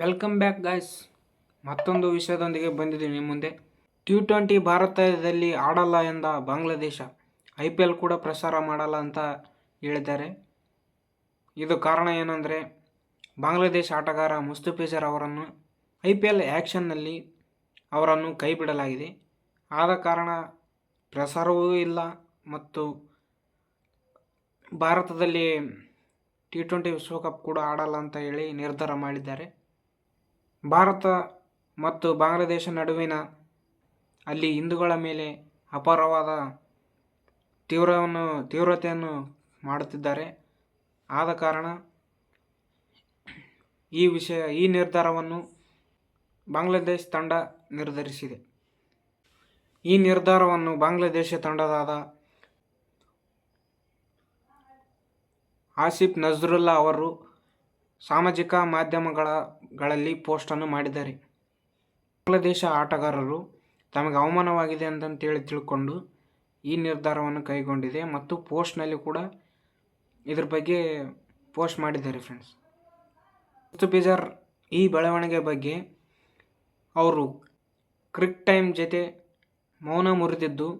Welcome back guys. ಮತ್ತೊಂದು ವಿಷಯದೊಂದಿಗೆ ಬಂದಿದ್ದೀನಿ ನಿಮ್ಮ ಮುಂದೆ. T20 ಭಾರತದಲ್ಲಿ ಆಡಲ್ಲ ಎಂದ ಬಾಂಗ್ಲಾದೇಶ IPL ಕೂಡ ಪ್ರಸಾರ ಮಾಡಲ್ಲ ಅಂತ ಹೇಳಿದ್ದಾರೆ. ಇದು ಕಾರಣ ಏನಂದರೆ ಬಾಂಗ್ಲಾದೇಶ ಆಟಗಾರ ಮುಸ್ತಫಿಜರ್ ಅವರನ್ನು IPL ಆ್ಯಕ್ಷನ್ನಲ್ಲಿ ಅವರನ್ನು ಕೈ ಬಿಡಲಾಗಿದೆ. ಆದ ಕಾರಣ ಪ್ರಸಾರವೂ ಇಲ್ಲ ಮತ್ತು ಭಾರತದಲ್ಲಿ T20 ವಿಶ್ವಕಪ್ ಕೂಡ ಆಡಲ್ಲ ಅಂತ ಹೇಳಿ ನಿರ್ಧಾರ ಮಾಡಿದ್ದಾರೆ. ಭಾರತ ಮತ್ತು ಬಾಂಗ್ಲಾದೇಶ ನಡುವಿನ ಅಲ್ಲಿ ಹಿಂದೂಗಳ ಮೇಲೆ ಅಪಾರವಾದ ತೀವ್ರತೆಯನ್ನು ಮಾಡುತ್ತಿದ್ದಾರೆ. ಆದ ಕಾರಣ ಈ ನಿರ್ಧಾರವನ್ನು ಬಾಂಗ್ಲಾದೇಶ ತಂಡ ನಿರ್ಧರಿಸಿದೆ. ಈ ನಿರ್ಧಾರವನ್ನು ಬಾಂಗ್ಲಾದೇಶ ತಂಡದಾದ ಆಸಿಫ್ ನಜ್ರುಲ್ಲಾ ಅವರು ಸಾಮಾಜಿಕ ಮಾಧ್ಯಮಗಳಲ್ಲಿ ಪೋಸ್ಟನ್ನು ಮಾಡಿದ್ದಾರೆ. ಬಾಂಗ್ಲಾದೇಶ ಆಟಗಾರರು ತಮಗೆ ಅವಮಾನವಾಗಿದೆ ಅಂತೇಳಿ ತಿಳ್ಕೊಂಡು ಈ ನಿರ್ಧಾರವನ್ನು ಕೈಗೊಂಡಿದೆ ಮತ್ತು ಪೋಸ್ಟ್ನಲ್ಲಿ ಕೂಡ ಇದ್ರ ಬಗ್ಗೆ ಪೋಸ್ಟ್ ಮಾಡಿದ್ದಾರೆ ಫ್ರೆಂಡ್ಸ್. ಮುಸ್ತಫಿಜರ್ ಈ ಬೆಳವಣಿಗೆ ಬಗ್ಗೆ ಅವರು ಕ್ರಿಕ್ ಟೈಮ್ ಜೊತೆ ಮೌನ ಮುರಿದಿದ್ದು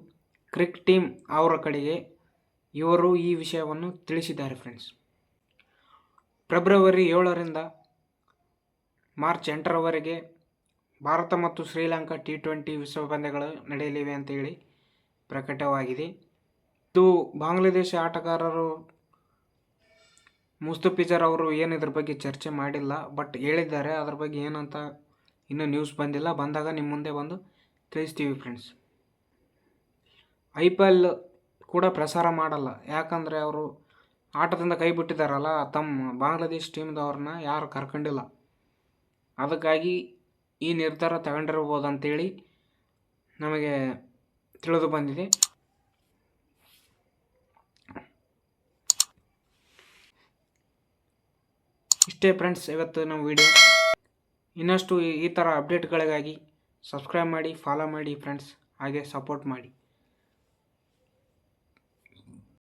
ಕ್ರಿಕ್ ಟೀಮ್ ಅವರ ಕಡೆಗೆ ಇವರು ಈ ವಿಷಯವನ್ನು ತಿಳಿಸಿದ್ದಾರೆ ಫ್ರೆಂಡ್ಸ್. ಫೆಬ್ರವರಿ 7ರಿಂದ ಮಾರ್ಚ್ 8ರವರೆಗೆ ಭಾರತ ಮತ್ತು ಶ್ರೀಲಂಕಾ T20 ವಿಶ್ವ ಪಂದ್ಯಗಳು ನಡೆಯಲಿವೆ ಅಂತೇಳಿ ಪ್ರಕಟವಾಗಿದೆ. ಇದು ಬಾಂಗ್ಲಾದೇಶ ಆಟಗಾರರು ಮುಸ್ತಫಿಜರ್ ಅವರು ಏನು ಇದ್ರ ಬಗ್ಗೆ ಚರ್ಚೆ ಮಾಡಿಲ್ಲ, ಬಟ್ ಹೇಳಿದ್ದಾರೆ. ಅದ್ರ ಬಗ್ಗೆ ಏನಂತ ಇನ್ನೂ ನ್ಯೂಸ್ ಬಂದಿಲ್ಲ. ಬಂದಾಗ ನಿಮ್ಮ ಮುಂದೆ ಬಂದು ತಿಳಿಸ್ತೀವಿ ಫ್ರೆಂಡ್ಸ್. IPL ಕೂಡ ಪ್ರಸಾರ ಮಾಡಲ್ಲ, ಯಾಕಂದರೆ ಅವರು ಆಟದಿಂದ ಕೈ ಬಿಟ್ಟಿದ್ದಾರಲ್ಲ, ತಮ್ಮ ಬಾಂಗ್ಲಾದೇಶ್ ಟೀಮ್ದವ್ರನ್ನ ಯಾರು ಕರ್ಕೊಂಡಿಲ್ಲ. ಅದಕ್ಕಾಗಿ ಈ ನಿರ್ಧಾರ ತಗೊಂಡಿರ್ಬೋದು ಅಂತೇಳಿ ನಮಗೆ ತಿಳಿದು ಬಂದಿದೆ. ಇಷ್ಟೇ ಫ್ರೆಂಡ್ಸ್ ಇವತ್ತು ನಮ್ಮ ವಿಡಿಯೋ. ಇನ್ನಷ್ಟು ಈ ಥರ ಅಪ್ಡೇಟ್ಗಳಿಗಾಗಿ ಸಬ್ಸ್ಕ್ರೈಬ್ ಮಾಡಿ, ಫಾಲೋ ಮಾಡಿ ಫ್ರೆಂಡ್ಸ್, ಹಾಗೆ ಸಪೋರ್ಟ್ ಮಾಡಿ.